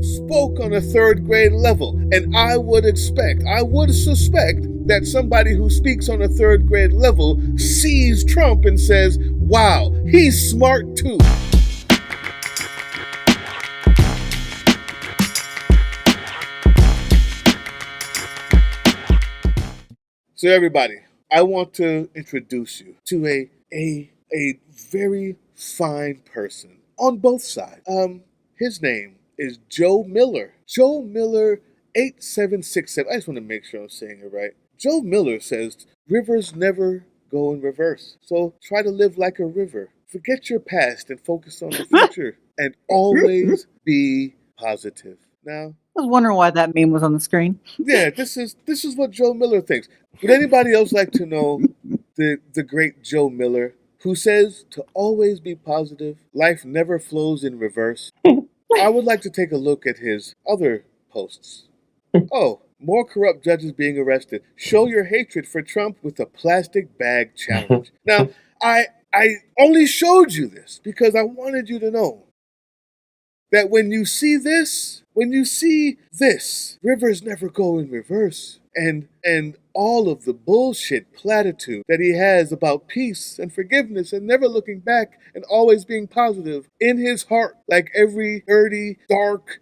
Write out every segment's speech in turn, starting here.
spoke on a third grade level. And I would suspect that somebody who speaks on a third grade level sees Trump and says, wow, he's smart too. So everybody, I want to introduce you to a very fine person on both sides. His name is Joe Miller. Joe Miller 8767. I just want to make sure I'm saying it right. Joe Miller says rivers never go in reverse. So try to live like a river. Forget your past and focus on the future and always be positive. Now, I was wondering why that meme was on the screen. yeah, this is what Joe Miller thinks. Would anybody else like to know the great Joe Miller, who says to always be positive, life never flows in reverse? I would like to take a look at his other posts. Oh, more corrupt judges being arrested. Show your hatred for Trump with a plastic bag challenge. Now, I only showed you this because I wanted you to know that when you see this, rivers never go in reverse. And all of the bullshit platitude that he has about peace and forgiveness and never looking back and always being positive in his heart, like every dirty, dark,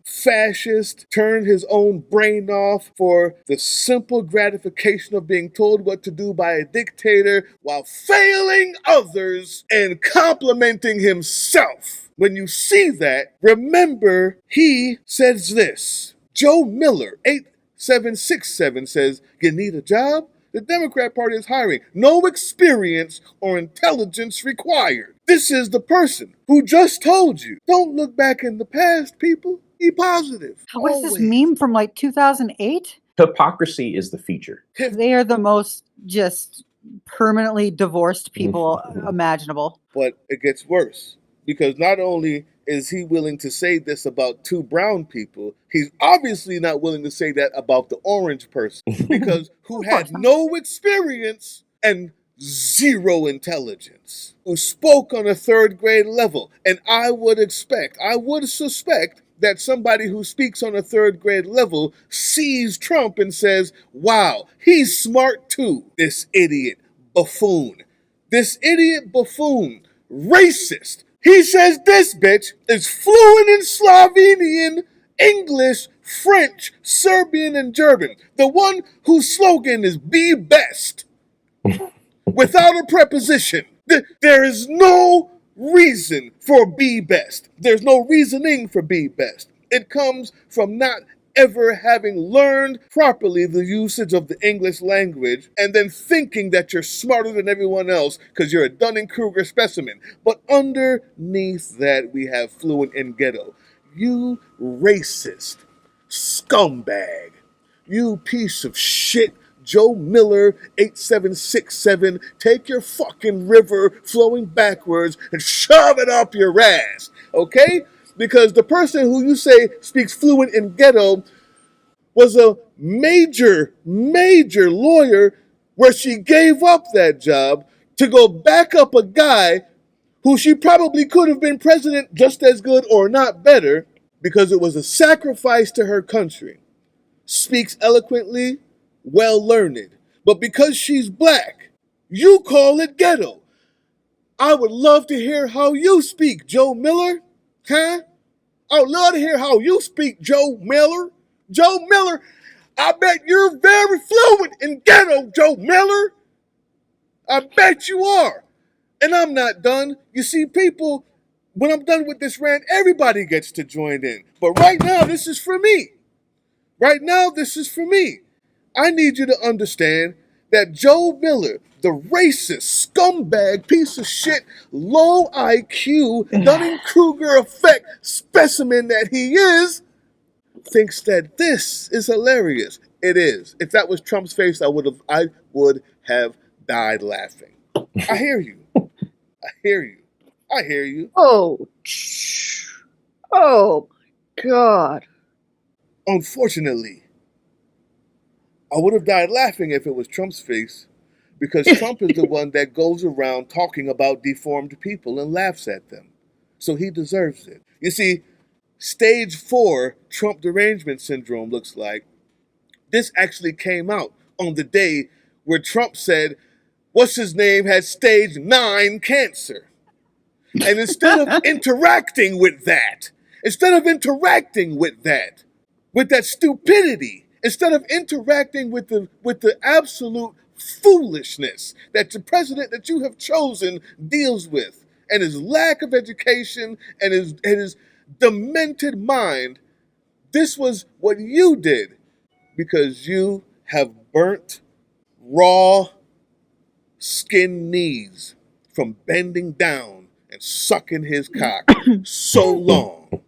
fascist turned his own brain off for the simple gratification of being told what to do by a dictator while failing others and complimenting himself. When you see that, remember he says this. Joe Miller, 8767 says, you need a job? The Democrat Party is hiring. No experience or intelligence required. This is the person who just told you. Don't look back in the past, people. Be positive. What is this meme from like 2008? Hypocrisy is the feature. They are the most just permanently divorced people imaginable. But it gets worse. Because not only is he willing to say this about two brown people, he's obviously not willing to say that about the orange person. Because who had no experience and zero intelligence, who spoke on a third grade level. And I would suspect that somebody who speaks on a third grade level sees Trump and says, wow, he's smart too. This idiot buffoon, racist. He says this bitch is fluent in Slovenian, English, French, Serbian, and German. The one whose slogan is be best. Without a preposition. There is no reason for be best. There's no reasoning for be best. It comes from not ever having learned properly the usage of the English language and then thinking that you're smarter than everyone else because you're a Dunning-Kruger specimen. But underneath that, we have fluent in ghetto. You racist scumbag. You piece of shit. Joe Miller, 8767, take your fucking river flowing backwards and shove it up your ass, okay? Because the person who you say speaks fluent in ghetto was a major lawyer where she gave up that job to go back up a guy who she probably could have been president just as good or not better because it was a sacrifice to her country. Speaks eloquently, well learned. But because she's black, you call it ghetto. I would love to hear how you speak, Joe Miller. Huh? I would love to hear how you speak, Joe Miller. Joe Miller, I bet you're very fluent in ghetto, Joe Miller. I bet you are. And I'm not done. You see, people, when I'm done with this rant, everybody gets to join in. But right now, this is for me. I need you to understand that Joe Miller, the racist, scumbag, piece of shit, low IQ, Dunning-Kruger effect specimen that he is, thinks that this is hilarious. It is. If that was Trump's face, I would have died laughing. I hear you. Oh, God. Unfortunately, I would have died laughing if it was Trump's face, because Trump is the one that goes around talking about deformed people and laughs at them. So he deserves it. You see, Stage 4 Trump derangement syndrome looks like. This actually came out on the day where Trump said, what's his name had stage 9 cancer. And instead of interacting with that, with that stupidity, instead of interacting with the absolute foolishness that the president that you have chosen deals with, and his lack of education and his demented mind, this was what you did, because you have burnt raw skin knees from bending down and sucking his cock so long.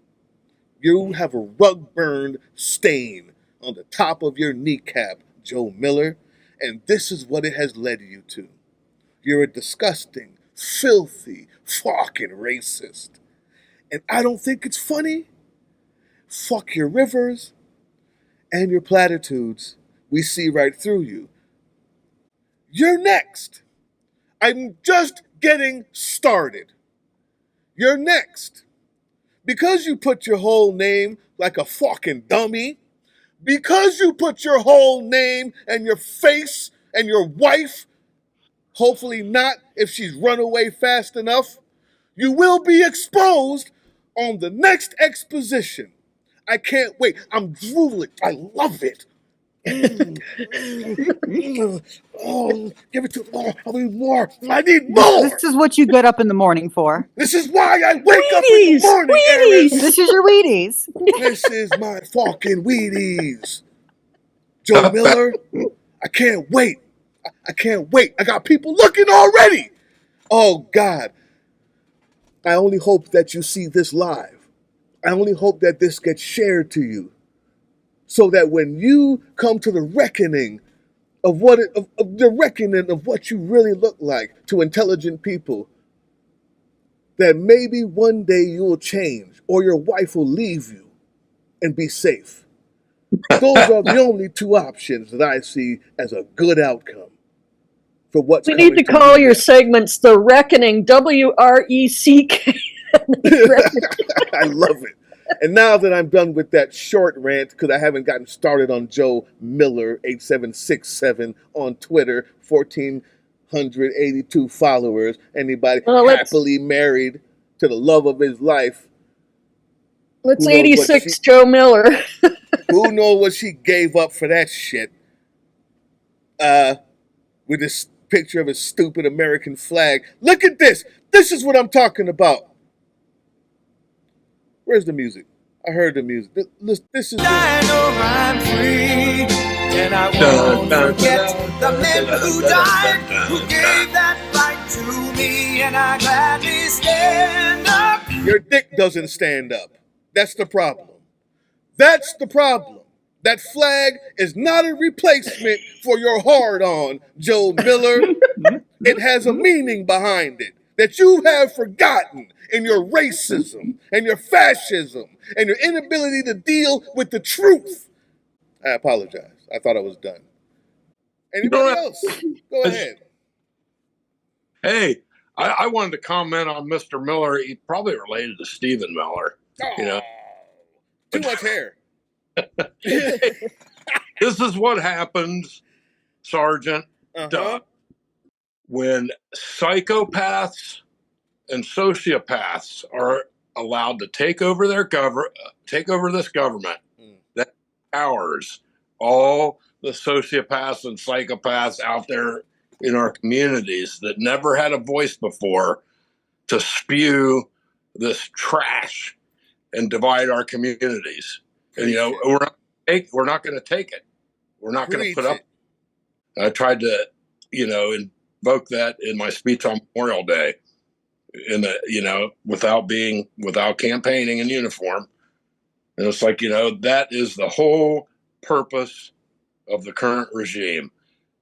You have a rug burned stain on the top of your kneecap, Joe Miller, and this is what it has led you to. You're a disgusting, filthy, fucking racist. And I don't think it's funny. Fuck your rivers and your platitudes. We see right through you. You're next. I'm just getting started. You're next. Because you put your whole name like a fucking dummy, because you put your whole name and your face and your wife, hopefully not if she's run away fast enough, you will be exposed on the next exposition. I can't wait. I'm drooling. I love it. Oh, give it to me. I need more. I need more. This is what you get up in the morning for. This is why I wake up in the morning, Eris. This is your Wheaties. This is my fucking Wheaties. Joe Miller, I can't wait. I can't wait. I got people looking already. Oh, God. I only hope that you see this live. I only hope that this gets shared to you, so that when you come to the reckoning of what you really look like to intelligent people, that maybe one day you will change or your wife will leave you and be safe. Those are the only two options that I see as a good outcome for what's We coming need to call your segments The Reckoning, WRECK. I love it. And now that I'm done with that short rant, because I haven't gotten started on Joe Miller 8767 on Twitter, 1,482 followers, anybody happily married to the love of his life. Let's 86 Joe Miller. Who knows what she gave up for that shit? With this picture of a stupid American flag. Look at this. This is what I'm talking about. Where's the music? I heard the music. This is. I know I'm free, and I won't forget the men who died, who gave that right to me, and I gladly stand up. Your dick doesn't stand up. That's the problem. That's the problem. That flag is not a replacement for your hard-on, Joe Miller. It has a meaning behind it that you have forgotten in your racism and your fascism and your inability to deal with the truth. I apologize. I thought I was done. Anybody else? Go ahead. Hey, I wanted to comment on Mr. Miller. He's probably related to Stephen Miller. You know, too much hair. This is what happens, Sergeant, when psychopaths and sociopaths are allowed to take over this government that empowers all the sociopaths and psychopaths out there in our communities that never had a voice before to spew this trash and divide our communities. And, you know, we're not going to take it. We're not going to put up. I tried to, you know, invoke that in my speech on Memorial Day, without campaigning in uniform. And it's like, you know, that is the whole purpose of the current regime,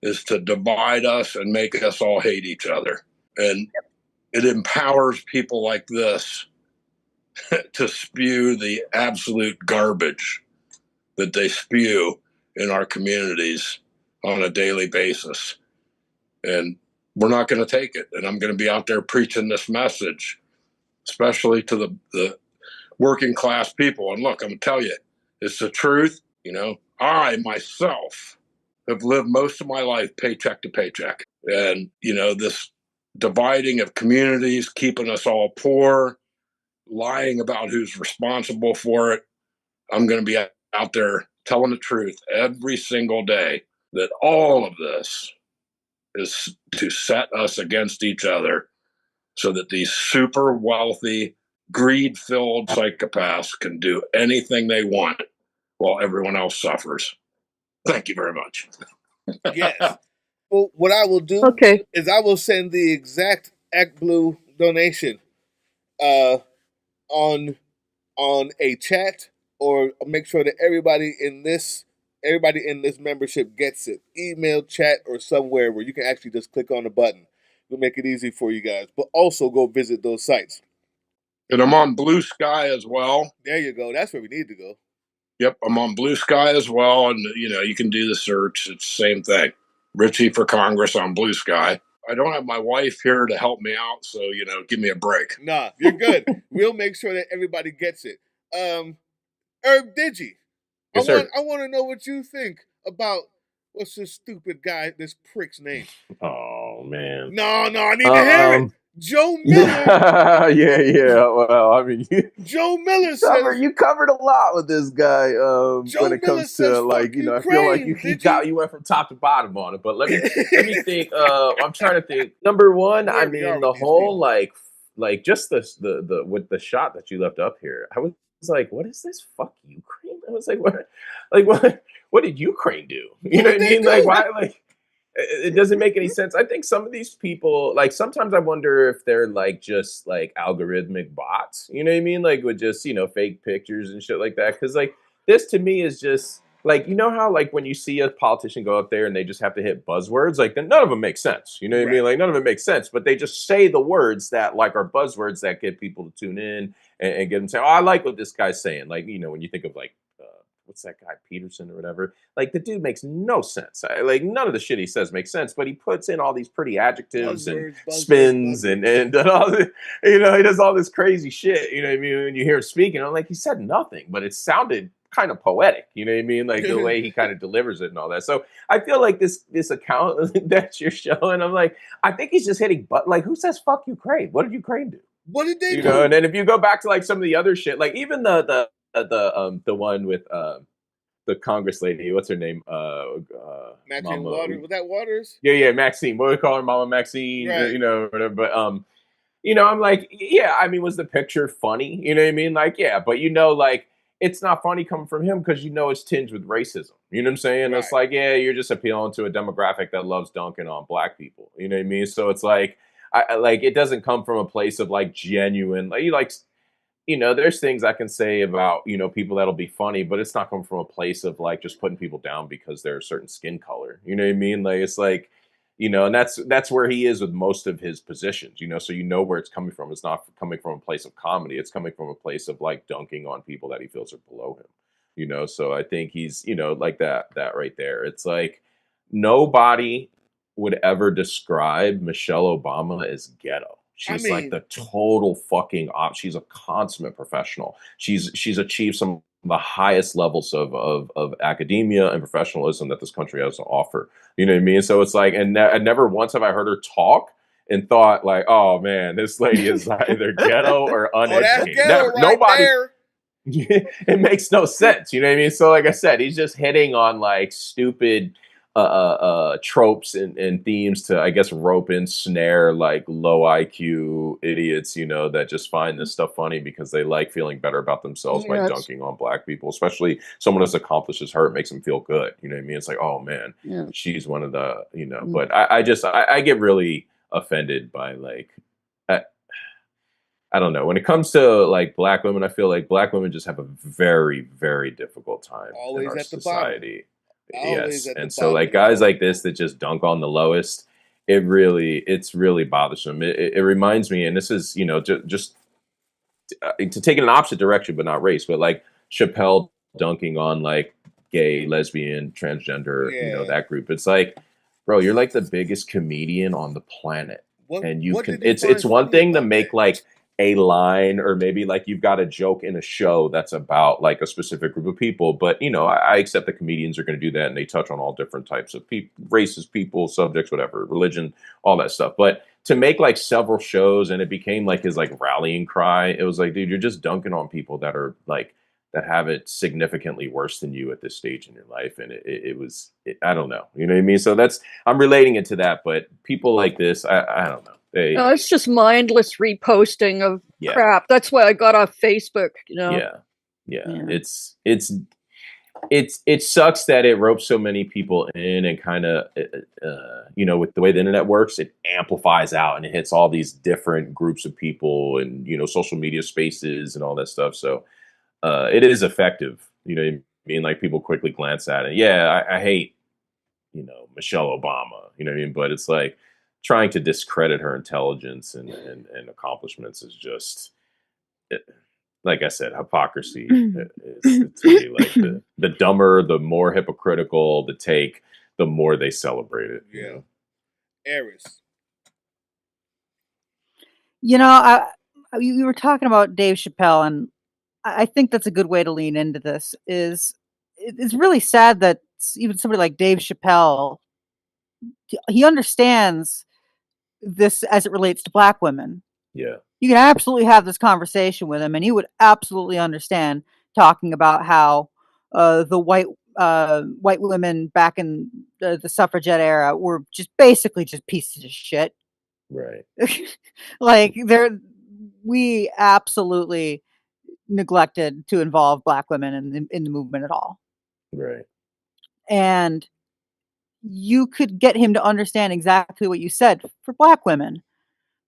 is to divide us and make us all hate each other. And it empowers people like this to spew the absolute garbage that they spew in our communities on a daily basis. And we're not going to take it. And I'm going to be out there preaching this message, especially to the working class people. And look, I'm going to tell you, it's the truth. You know, I myself have lived most of my life paycheck to paycheck. And, you know, this dividing of communities, keeping us all poor, lying about who's responsible for it. I'm going to be out there telling the truth every single day that all of this is to set us against each other so that these super wealthy, greed-filled psychopaths can do anything they want while everyone else suffers. Thank you very much. Yes. Well, what I will do Okay. is I will send the exact ActBlue donation on a chat, or make sure that everybody in this membership gets it. Email, chat, or somewhere where you can actually just click on the button. We'll make it easy for you guys. But also go visit those sites. And I'm on Blue Sky as well. There you go. That's where we need to go. Yep, I'm on Blue Sky as well. And, you know, you can do the search. It's the same thing. Ritchie for Congress on Blue Sky. I don't have my wife here to help me out, so, you know, give me a break. Nah, you're good. We'll make sure that everybody gets it. Herb Digi, Yes, sir. I want to know what you think about what's this stupid guy, this prick's name. Oh man. No, I need to hear it. Joe Miller. yeah. Well, I mean, Joe Miller said you covered a lot with this guy. Joe when it Miller comes says, to like, you know, I feel like you went from top to bottom on it. But let me think. I'm trying to think. Number one, Where I we are mean, with the these whole like just the with the shot that you left up here. I was like, what is this? Fuck Ukraine. I was like, what did Ukraine do? You know what I mean? Like, why? Like, it doesn't make any sense. I think some of these people, like, sometimes I wonder if they're like just like algorithmic bots, you know what I mean? Like with just, you know, fake pictures and shit like that. Cause like this to me is just like, you know how like when you see a politician go up there and they just have to hit buzzwords, like then none of them make sense. You know what I mean? Like none of it makes sense, but they just say the words that like are buzzwords that get people to tune in and get them saying, oh, I like what this guy's saying. Like, you know, when you think of like, what's that guy, Peterson or whatever? Like the dude makes no sense. Like none of the shit he says makes sense, but he puts in all these pretty adjectives and spins and all the, you know, he does all this crazy shit. You know what I mean? When you hear him speaking, I'm like, he said nothing, but it sounded kind of poetic. You know what I mean? Like the way he kind of delivers it and all that. So I feel like this account that you're showing, I'm like, I think he's just hitting like who says fuck Ukraine? What did Ukraine do? What did they do? You know, and then if you go back to like some of the other shit, like even the one with the Congress lady, what's her name? Maxine Waters. Was that Waters? Yeah, Maxine. What do we call her? Mama Maxine, right. You know, whatever. But you know, I'm like, yeah, I mean, was the picture funny? You know what I mean? Like, yeah, but you know, like it's not funny coming from him because you know it's tinged with racism. You know what I'm saying? Right. It's like, yeah, you're just appealing to a demographic that loves dunking on black people. You know what I mean? So it's like I like it doesn't come from a place of like genuine like you know, there's things I can say about, you know, people that'll be funny, but it's not coming from a place of like just putting people down because they're a certain skin color. You know what I mean? Like it's like, you know, and that's where he is with most of his positions, you know, so you know where it's coming from. It's not coming from a place of comedy. It's coming from a place of like dunking on people that he feels are below him, you know? So I think he's, you know, like that right there. It's like nobody would ever describe Michelle Obama as ghetto. She's like the total fucking she's a consummate professional. She's achieved some of the highest levels of academia and professionalism that this country has to offer. You know what I mean? So it's like, and never once have I heard her talk and thought like, oh man, this lady is either ghetto or uneducated. Never, nobody. It makes no sense. You know what I mean? So like I said, he's just hitting on like stupid tropes and themes to, I guess, rope and snare like low IQ idiots, you know, that just find this stuff funny because they like feeling better about themselves by dunking on black people, especially someone as accomplished as her. It makes them feel good. You know what I mean? It's like, oh man, she's one of the, you know, but I get really offended by like, I don't know. When it comes to like black women, I feel like black women just have a very, very difficult time in our society. Yes, and so like guys like this that just dunk on the lowest, it's really bothersome. It reminds me, and this is, you know, just to take it in an opposite direction, but not race, but like Chappelle dunking on like gay, lesbian, transgender, you know, that group. It's like, bro, you're like the biggest comedian on the planet, and you can. It's one thing to make like a line, or maybe like you've got a joke in a show that's about like a specific group of people. But I accept that comedians are going to do that, and they touch on all different types of people, races, people, subjects, whatever, religion, all that stuff. But to make like several shows, and it became like his like rallying cry, it was like, dude, you're just dunking on people that are like, that have it significantly worse than you at this stage in your life. And it was, I don't know, you know what I mean? So I'm relating it to that, but people like this, I don't know. No, it's just mindless reposting of crap. That's why I got off Facebook, Yeah. It sucks that it ropes so many people in, and kind of, with the way the internet works, it amplifies out and it hits all these different groups of people and, social media spaces and all that stuff. So it is effective, what I mean? Like, people quickly glance at it. Yeah, I hate, Michelle Obama, you know what I mean? But it's like, trying to discredit her intelligence and accomplishments is just, like I said, hypocrisy. It's really like the dumber, the more hypocritical the take, the more they celebrate it. Yeah. Eris. You were talking about Dave Chappelle, and I think that's a good way to lean into this. It's really sad that even somebody like Dave Chappelle, he understands this as it relates to Black women. Yeah. You can absolutely have this conversation with him, and he would absolutely understand talking about how the white women back in the suffragette era were just basically just pieces of shit. Right. Like, we absolutely neglected to involve Black women in the movement at all. Right. And you could get him to understand exactly what you said for Black women.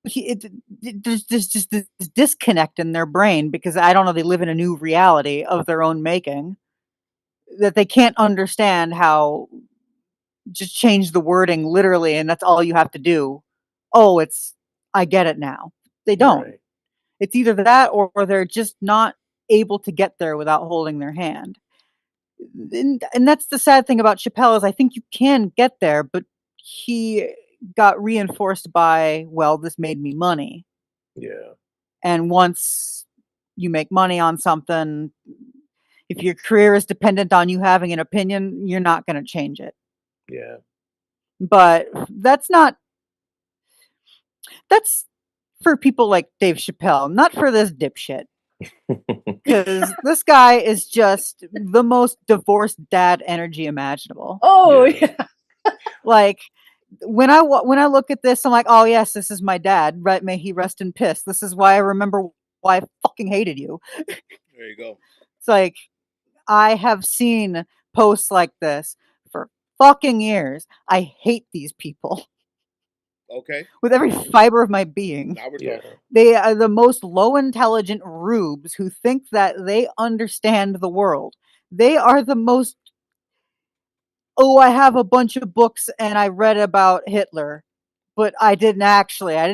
There's just this disconnect in their brain, because I don't know, they live in a new reality of their own making, that they can't understand how just change the wording literally and that's all you have to do. Oh, I get it now. They don't. Right. It's either that or they're just not able to get there without holding their hand. And that's the sad thing about Chappelle, is I think you can get there, but he got reinforced by, well, this made me money. Yeah. And once you make money on something, if your career is dependent on you having an opinion, you're not going to change it. Yeah. But that's for people like Dave Chappelle, not for this dipshit. Because this guy is just the most divorced dad energy imaginable. Oh, yeah. Like, when I look at this, I'm like, oh yes, this is my dad. Right? May he rest in piss. This is why I remember why I fucking hated you. There you go. It's like, I have seen posts like this for fucking years. I hate these people. Okay. With every fiber of my being. Now we're talking. They are the most low intelligent rubes who think that they understand the world. They are the most, I have a bunch of books and I read about Hitler, but I didn't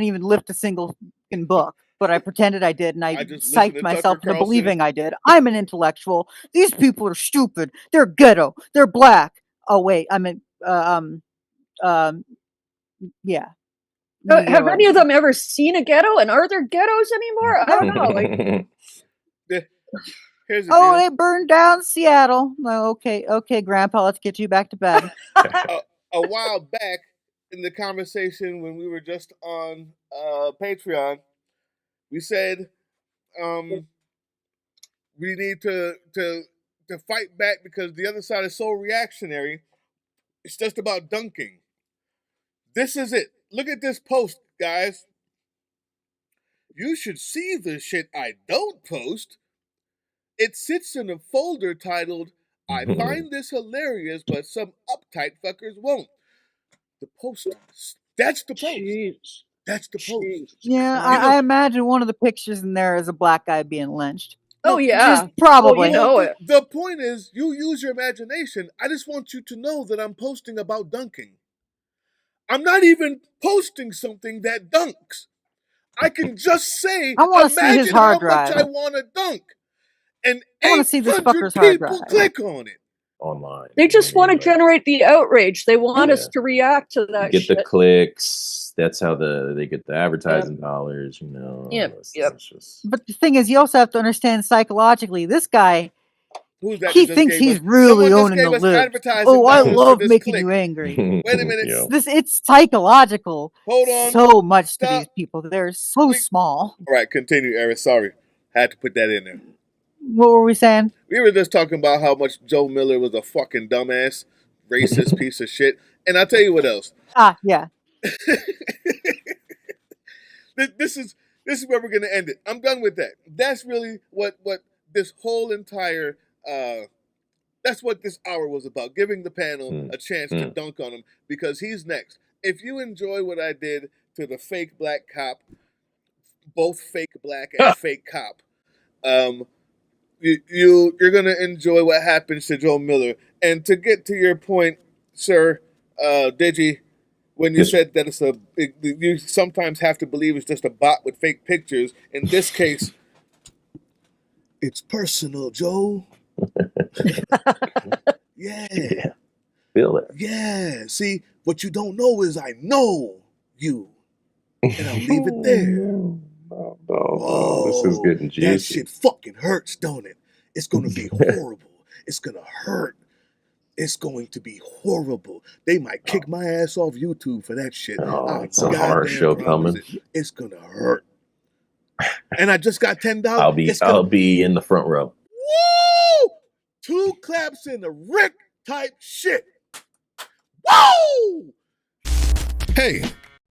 even lift a single book, but I pretended I did, and I psyched myself into believing I did. I'm an intellectual. These people are stupid. They're ghetto. They're Black. Oh wait, I mean, yeah. Have any of them ever seen a ghetto? And are there ghettos anymore? I don't know. They burned down Seattle. Oh, okay, Grandpa, let's get you back to bed. A while back in the conversation when we were just on Patreon, we said we need to fight back because the other side is so reactionary. It's just about dunking. This is it. Look at this post, guys. You should see the shit I don't post. It sits in a folder titled, I find this hilarious, but some uptight fuckers won't. The post. That's the post. Jeez. That's the post. Yeah, I imagine one of the pictures in there is a Black guy being lynched. Oh, yeah. Just probably. The point is, you use your imagination. I just want you to know that I'm posting about dunking. I'm not even posting something that dunks. I can just say, imagine how much I want to dunk. And I want to see this fucker's people click on it. Online. They just want to generate the outrage. They want us to react to that Get shit. the clicks. that's how they get the advertising dollars, you know. Yep. But the thing is, you also have to understand psychologically, this guy, Who's that? he that just thinks gave he's us- really someone just owning gave the us list. advertising Oh, I dollars for love this making click. you angry. Wait a minute. Yeah. It's psychological. Hold on. So much Stop. to these people. They're so small. All right, continue, Eric. Sorry. Had to put that in there. What were we saying? We were just talking about how much Joe Miller was a fucking dumbass, racist piece of shit. And I'll tell you what else. Yeah. This is where we're gonna end it. I'm done with that. That's really what this whole entire that's what this hour was about. Giving the panel a chance to dunk on him because he's next. If you enjoy what I did to the fake black cop, both fake black and fake cop, you're gonna enjoy what happens to Joe Miller. And to get to your point, sir, Digi, when you said that you sometimes have to believe it's just a bot with fake pictures. In this case, it's personal, Joe. Yeah. Feel it. Yeah. See, what you don't know is I know you. And I'll leave it there. This is getting juicy. That shit fucking hurts, don't it? It's going to be horrible. It's going to hurt. It's going to be horrible. They might kick my ass off YouTube for that shit. It's a hard show coming. It's going to hurt. And I just got $10. I'll be in the front row. Woo! 2 claps in the Rick type shit. Woo! Hey,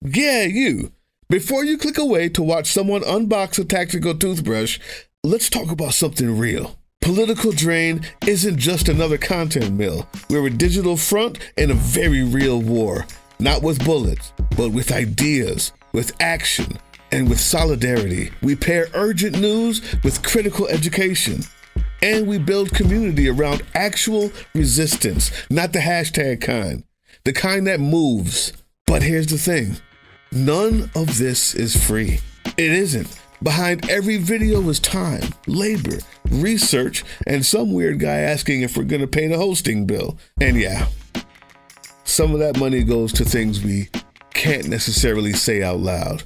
yeah, you. Before you click away to watch someone unbox a tactical toothbrush, let's talk about something real. Political Drain isn't just another content mill. We're a digital front in a very real war. Not with bullets, but with ideas, with action, and with solidarity. We pair urgent news with critical education. And we build community around actual resistance, not the hashtag kind. The kind that moves. But here's the thing. None of this is free. It isn't. Behind every video is time, labor, research, and some weird guy asking if we're going to pay the hosting bill. And yeah, some of that money goes to things we can't necessarily say out loud.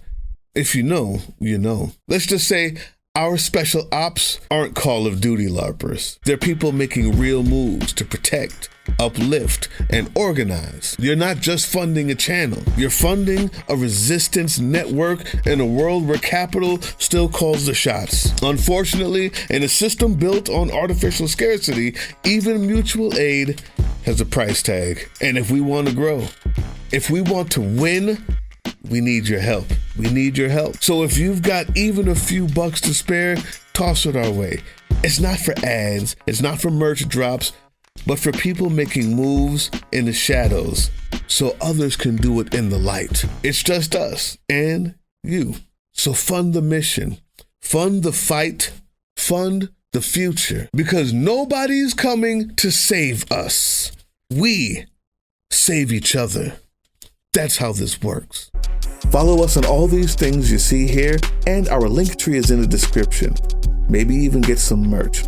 If you know, you know. Let's just say our special ops aren't Call of Duty LARPers. They're people making real moves to protect, uplift, and organize. You're not just funding a channel. You're funding a resistance network in a world where capital still calls the shots. Unfortunately, in a system built on artificial scarcity, even mutual aid has a price tag. And if we want to grow, if we want to win, we need your help. We need your help. So if you've got even a few bucks to spare, toss it our way. It's not for ads. It's not for merch drops, but for people making moves in the shadows so others can do it in the light. It's just us and you. So fund the mission, fund the fight, fund the future, because nobody's coming to save us. We save each other. That's how this works. Follow us on all these things you see here, and our link tree is in the description. Maybe even get some merch.